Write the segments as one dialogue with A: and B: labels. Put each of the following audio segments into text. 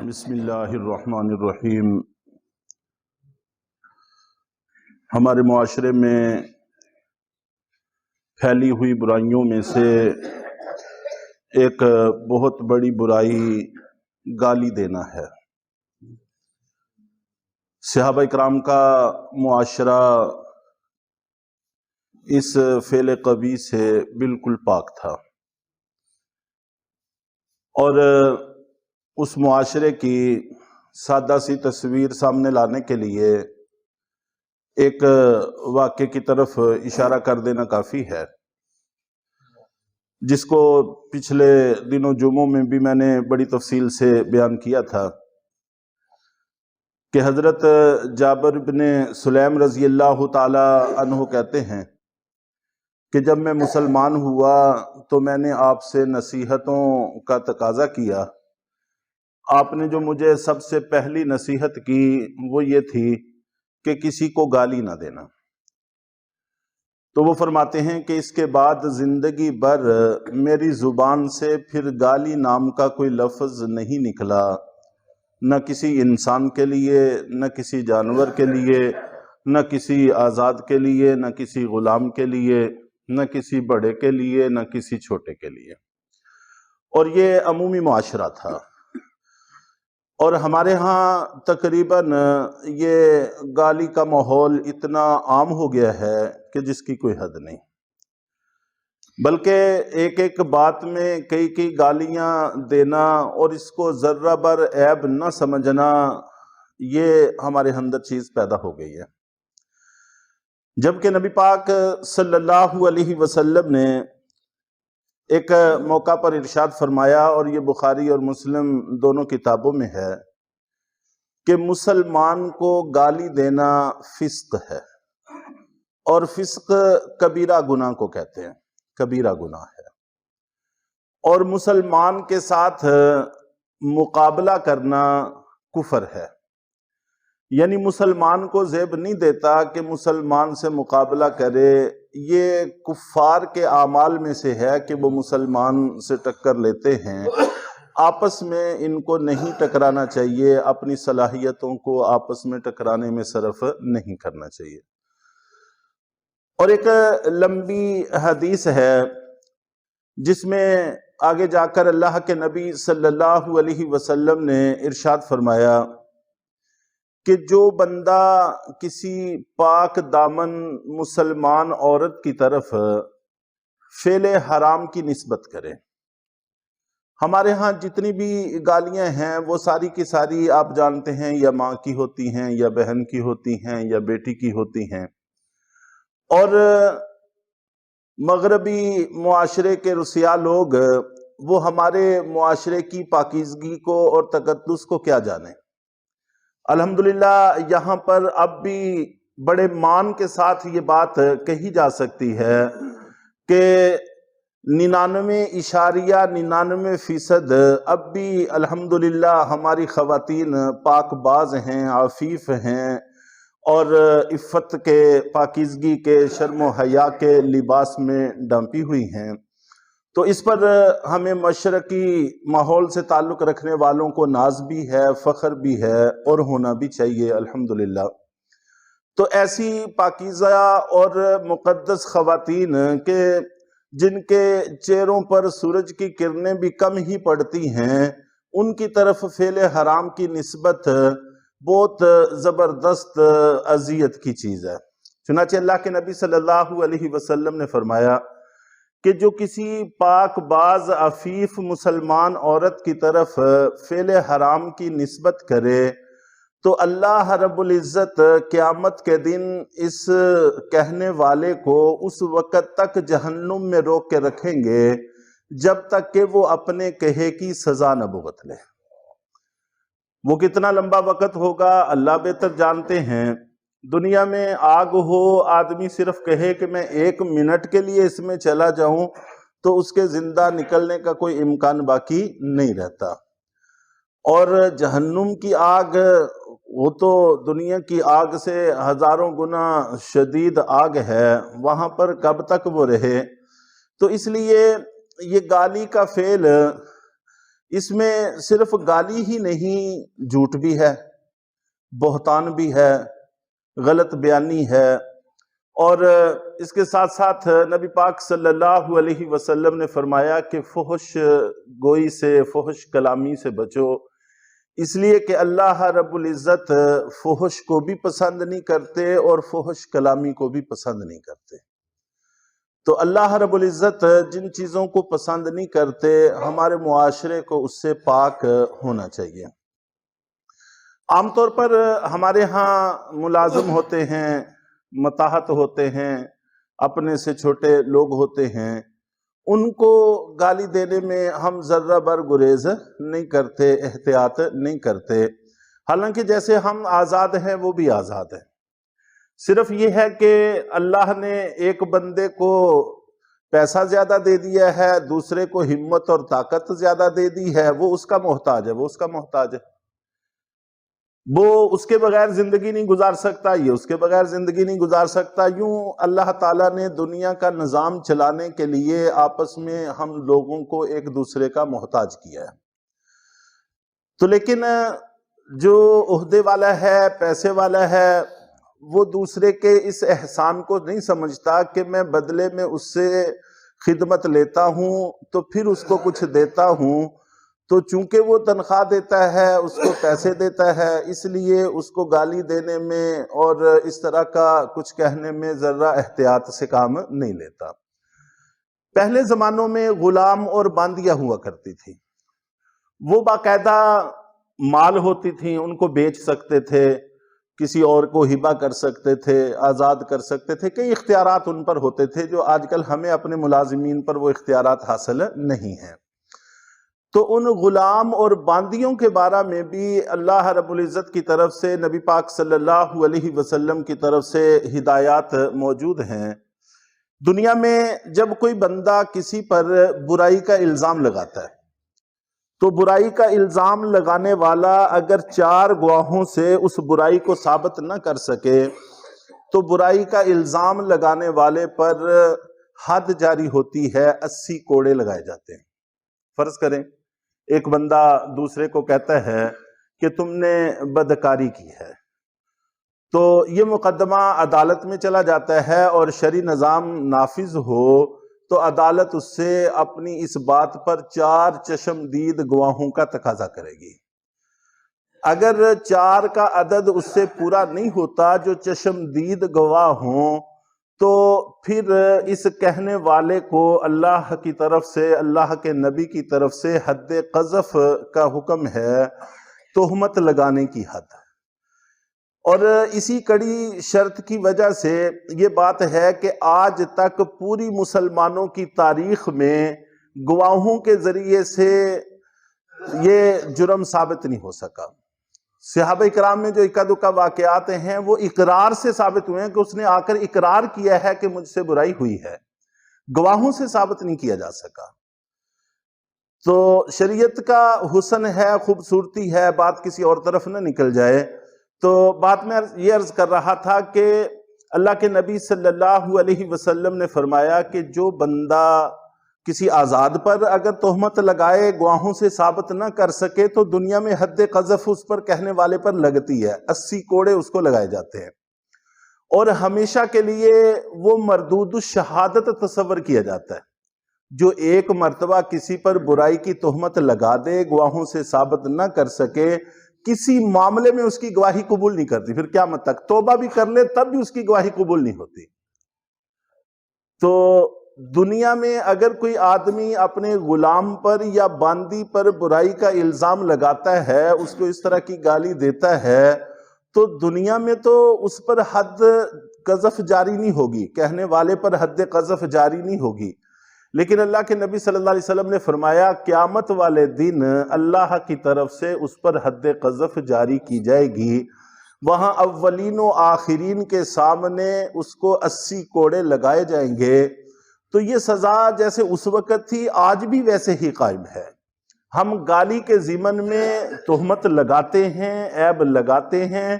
A: بسم اللہ الرحمن الرحیم۔ ہمارے معاشرے میں پھیلی ہوئی برائیوں میں سے ایک بہت بڑی برائی گالی دینا ہے۔ صحابہ اکرام کا معاشرہ اس فعل قبیح سے بالکل پاک تھا، اور اس معاشرے کی سادہ سی تصویر سامنے لانے کے لیے ایک واقعے کی طرف اشارہ کر دینا کافی ہے، جس کو پچھلے دنوں جمعوں میں بھی میں نے بڑی تفصیل سے بیان کیا تھا کہ حضرت جابر بن سلیم رضی اللہ تعالی عنہ کہتے ہیں کہ جب میں مسلمان ہوا تو میں نے آپ سے نصیحتوں کا تقاضا کیا۔ آپ نے جو مجھے سب سے پہلی نصیحت کی وہ یہ تھی کہ کسی کو گالی نہ دینا۔ تو وہ فرماتے ہیں کہ اس کے بعد زندگی بھر میری زبان سے پھر گالی نام کا کوئی لفظ نہیں نکلا، نہ کسی انسان کے لیے، نہ کسی جانور کے لیے، نہ کسی آزاد کے لیے، نہ کسی غلام کے لیے، نہ کسی بڑے کے لیے، نہ کسی چھوٹے کے لیے۔ اور یہ عمومی معاشرہ تھا، اور ہمارے ہاں تقریباً یہ گالی کا ماحول اتنا عام ہو گیا ہے کہ جس کی کوئی حد نہیں، بلکہ ایک ایک بات میں کئی گالیاں دینا اور اس کو ذرہ بر عیب نہ سمجھنا، یہ ہمارے اندر چیز پیدا ہو گئی ہے۔ جبکہ نبی پاک صلی اللہ علیہ وسلم نے ایک موقع پر ارشاد فرمایا، اور یہ بخاری اور مسلم دونوں کتابوں میں ہے، کہ مسلمان کو گالی دینا فسق ہے، اور فسق کبیرہ گناہ کو کہتے ہیں، کبیرہ گناہ ہے، اور مسلمان کے ساتھ مقابلہ کرنا کفر ہے۔ یعنی مسلمان کو زیب نہیں دیتا کہ مسلمان سے مقابلہ کرے، یہ کفار کے اعمال میں سے ہے کہ وہ مسلمان سے ٹکر لیتے ہیں۔ آپس میں ان کو نہیں ٹکرانا چاہیے، اپنی صلاحیتوں کو آپس میں ٹکرانے میں صرف نہیں کرنا چاہیے۔ اور ایک لمبی حدیث ہے جس میں آگے جا کر اللہ کے نبی صلی اللہ علیہ وسلم نے ارشاد فرمایا کہ جو بندہ کسی پاک دامن مسلمان عورت کی طرف فعل حرام کی نسبت کرے۔ ہمارے ہاں جتنی بھی گالیاں ہیں وہ ساری کی ساری آپ جانتے ہیں یا ماں کی ہوتی ہیں، یا بہن کی ہوتی ہیں، یا بیٹی کی ہوتی ہیں، اور مغربی معاشرے کے رسیا لوگ وہ ہمارے معاشرے کی پاکیزگی کو اور تقدس کو کیا جانے۔ الحمدللہ یہاں پر اب بھی بڑے مان کے ساتھ یہ بات کہی جا سکتی ہے کہ 99.99% اب بھی الحمدللہ ہماری خواتین پاک باز ہیں، عفیف ہیں، اور عفت کے، پاکیزگی کے، شرم و حیا کے لباس میں ڈھانپی ہوئی ہیں۔ تو اس پر ہمیں مشرقی ماحول سے تعلق رکھنے والوں کو ناز بھی ہے، فخر بھی ہے، اور ہونا بھی چاہیے الحمدللہ۔ تو ایسی پاکیزہ اور مقدس خواتین کے جن کے چہروں پر سورج کی کرنیں بھی کم ہی پڑتی ہیں، ان کی طرف فعل حرام کی نسبت بہت زبردست اذیت کی چیز ہے۔ چنانچہ اللہ کے نبی صلی اللہ علیہ وسلم نے فرمایا کہ جو کسی پاک باز عفیف مسلمان عورت کی طرف فعل حرام کی نسبت کرے تو اللہ رب العزت قیامت کے دن اس کہنے والے کو اس وقت تک جہنم میں روک کے رکھیں گے جب تک کہ وہ اپنے کہے کی سزا نہ بھگت لے۔ وہ کتنا لمبا وقت ہوگا اللہ بہتر جانتے ہیں۔ دنیا میں آگ ہو، آدمی صرف کہے کہ میں 1 منٹ کے لیے اس میں چلا جاؤں تو اس کے زندہ نکلنے کا کوئی امکان باقی نہیں رہتا۔ اور جہنم کی آگ وہ تو دنیا کی آگ سے ہزاروں گنا شدید آگ ہے، وہاں پر کب تک وہ رہے۔ تو اس لیے یہ گالی کا فعل اس میں صرف گالی ہی نہیں، جھوٹ بھی ہے، بہتان بھی ہے، غلط بیانی ہے، اور اس کے ساتھ ساتھ نبی پاک صلی اللہ علیہ وسلم نے فرمایا کہ فحش گوئی سے، فحش کلامی سے بچو، اس لیے کہ اللہ رب العزت فحش کو بھی پسند نہیں کرتے اور فحش کلامی کو بھی پسند نہیں کرتے۔ تو اللہ رب العزت جن چیزوں کو پسند نہیں کرتے، ہمارے معاشرے کو اس سے پاک ہونا چاہیے۔ عام طور پر ہمارے ہاں ملازم ہوتے ہیں، متاحت ہوتے ہیں، اپنے سے چھوٹے لوگ ہوتے ہیں، ان کو گالی دینے میں ہم ذرہ بر گریز نہیں کرتے، احتیاط نہیں کرتے، حالانکہ جیسے ہم آزاد ہیں وہ بھی آزاد ہیں۔ صرف یہ ہے کہ اللہ نے ایک بندے کو پیسہ زیادہ دے دیا ہے، دوسرے کو ہمت اور طاقت زیادہ دے دی ہے، وہ اس کا محتاج ہے، وہ اس کا محتاج ہے، وہ اس کے بغیر زندگی نہیں گزار سکتا، یہ اس کے بغیر زندگی نہیں گزار سکتا۔ یوں اللہ تعالیٰ نے دنیا کا نظام چلانے کے لیے آپس میں ہم لوگوں کو ایک دوسرے کا محتاج کیا ہے۔ تو لیکن جو عہدے والا ہے، پیسے والا ہے، وہ دوسرے کے اس احسان کو نہیں سمجھتا کہ میں بدلے میں اس سے خدمت لیتا ہوں تو پھر اس کو کچھ دیتا ہوں، تو چونکہ وہ تنخواہ دیتا ہے، اس کو پیسے دیتا ہے، اس لیے اس کو گالی دینے میں اور اس طرح کا کچھ کہنے میں ذرہ احتیاط سے کام نہیں لیتا۔ پہلے زمانوں میں غلام اور باندیاں ہوا کرتی تھی، وہ باقاعدہ مال ہوتی تھیں، ان کو بیچ سکتے تھے، کسی اور کو ہبہ کر سکتے تھے، آزاد کر سکتے تھے، کئی اختیارات ان پر ہوتے تھے جو آج کل ہمیں اپنے ملازمین پر وہ اختیارات حاصل نہیں ہیں۔ تو ان غلام اور باندیوں کے بارے میں بھی اللہ رب العزت کی طرف سے، نبی پاک صلی اللہ علیہ وسلم کی طرف سے ہدایات موجود ہیں۔ دنیا میں جب کوئی بندہ کسی پر برائی کا الزام لگاتا ہے تو برائی کا الزام لگانے والا اگر 4 گواہوں سے اس برائی کو ثابت نہ کر سکے تو برائی کا الزام لگانے والے پر حد جاری ہوتی ہے، 80 کوڑے لگائے جاتے ہیں۔ فرض کریں ایک بندہ دوسرے کو کہتا ہے کہ تم نے بدکاری کی ہے، تو یہ مقدمہ عدالت میں چلا جاتا ہے اور شرعی نظام نافذ ہو تو عدالت اس سے اپنی اس بات پر 4 چشمدید گواہوں کا تقاضا کرے گی۔ اگر 4 کا عدد اس سے پورا نہیں ہوتا جو چشمدید گواہ ہوں، تو پھر اس کہنے والے کو اللہ کی طرف سے، اللہ کے نبی کی طرف سے حد قذف کا حکم ہے، تہمت لگانے کی حد۔ اور اسی کڑی شرط کی وجہ سے یہ بات ہے کہ آج تک پوری مسلمانوں کی تاریخ میں گواہوں کے ذریعے سے یہ جرم ثابت نہیں ہو سکا۔ صحابہ کرام میں جو اکا دکا واقعات ہیں وہ اقرار سے ثابت ہوئے ہیں کہ اس نے آ کر اقرار کیا ہے کہ مجھ سے برائی ہوئی ہے، گواہوں سے ثابت نہیں کیا جا سکا۔ تو شریعت کا حسن ہے، خوبصورتی ہے، بات کسی اور طرف نہ نکل جائے۔ تو بات میں یہ عرض کر رہا تھا کہ اللہ کے نبی صلی اللہ علیہ وسلم نے فرمایا کہ جو بندہ کسی آزاد پر اگر تہمت لگائے، گواہوں سے ثابت نہ کر سکے، تو دنیا میں حد قذف اس پر کہنے والے پر لگتی ہے، 80 کوڑے اس کو لگائے جاتے ہیں، اور ہمیشہ کے لیے وہ مردود الشہادت تصور کیا جاتا ہے۔ جو ایک مرتبہ کسی پر برائی کی تہمت لگا دے، گواہوں سے ثابت نہ کر سکے، کسی معاملے میں اس کی گواہی قبول نہیں کرتی، پھر قیامت تک توبہ بھی کر لے تب بھی اس کی گواہی قبول نہیں ہوتی۔ تو دنیا میں اگر کوئی آدمی اپنے غلام پر یا باندی پر برائی کا الزام لگاتا ہے، اس کو اس طرح کی گالی دیتا ہے، تو دنیا میں تو اس پر حد قذف جاری نہیں ہوگی، کہنے والے پر حد قذف جاری نہیں ہوگی، لیکن اللہ کے نبی صلی اللہ علیہ وسلم نے فرمایا قیامت والے دن اللہ کی طرف سے اس پر حد قذف جاری کی جائے گی، وہاں اولین و آخرین کے سامنے اس کو 80 کوڑے لگائے جائیں گے۔ تو یہ سزا جیسے اس وقت تھی آج بھی ویسے ہی قائم ہے۔ ہم گالی کے ضمن میں تہمت لگاتے ہیں، عیب لگاتے ہیں،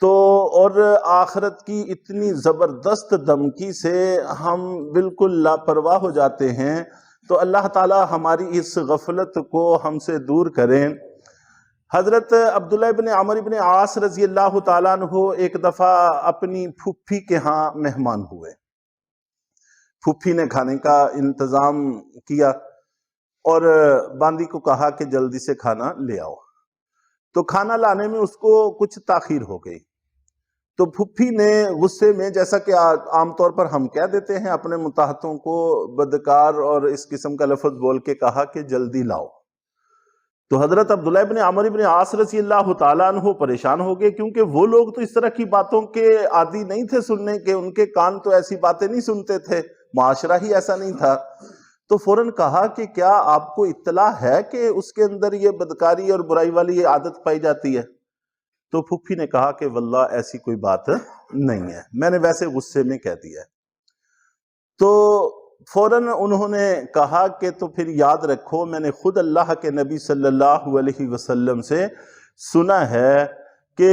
A: تو اور آخرت کی اتنی زبردست دھمکی سے ہم بالکل لاپرواہ ہو جاتے ہیں تو اللہ تعالی ہماری اس غفلت کو ہم سے دور کریں۔ حضرت عبداللہ ابن عمر ابن عاص رضی اللہ تعالیٰ عنہ ایک دفعہ اپنی پھوپھی کے ہاں مہمان ہوئے۔ پھوپھی نے کھانے کا انتظام کیا اور باندی کو کہا کہ جلدی سے کھانا لے آؤ، تو کھانا لانے میں اس کو کچھ تاخیر ہو گئی، تو پھوپھی نے غصے میں، جیسا کہ عام طور پر ہم کہہ دیتے ہیں اپنے متحدوں کو بدکار اور اس قسم کا لفظ بول کے، کہا کہ جلدی لاؤ۔ تو حضرت عبداللہ ابن عمر ابن عاص رضی اللہ تعالیٰ عنہ پریشان ہو گئے، کیونکہ وہ لوگ تو اس طرح کی باتوں کے عادی نہیں تھے سننے کے، ان کے کان تو ایسی باتیں نہیں سنتے تھے، معاشرہ ہی ایسا نہیں تھا۔ تو فوراً کہا کہ کیا آپ کو اطلاع ہے کہ اس کے اندر یہ بدکاری اور برائی والی یہ عادت پائی جاتی ہے؟ تو پھوپھی نے کہا کہ واللہ ایسی کوئی بات نہیں ہے، میں نے ویسے غصے میں کہہ دیا ہے۔ تو فوراً انہوں نے کہا کہ تو پھر یاد رکھو، میں نے خود اللہ کے نبی صلی اللہ علیہ وسلم سے سنا ہے کہ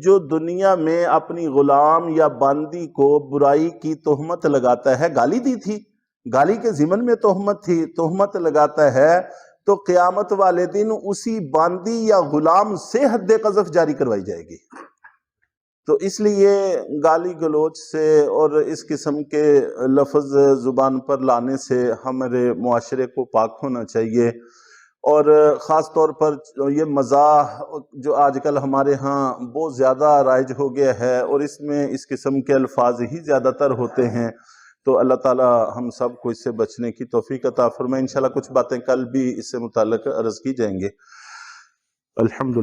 A: جو دنیا میں اپنی غلام یا باندی کو برائی کی تہمت لگاتا ہے، گالی دی تھی، گالی کے ضمن میں تہمت تھی، تہمت لگاتا ہے تو قیامت والے دن اسی باندی یا غلام سے حد قذف جاری کروائی جائے گی۔ تو اس لیے گالی گلوچ سے اور اس قسم کے لفظ زبان پر لانے سے ہمارے معاشرے کو پاک ہونا چاہیے، اور خاص طور پر یہ مزاح جو آج کل ہمارے ہاں بہت زیادہ رائج ہو گیا ہے، اور اس میں اس قسم کے الفاظ ہی زیادہ تر ہوتے ہیں، تو اللہ تعالی ہم سب کو اس سے بچنے کی توفیق عطا فرمائے۔ انشاءاللہ کچھ باتیں کل بھی اس سے متعلق عرض کی جائیں گے۔ الحمدللہ۔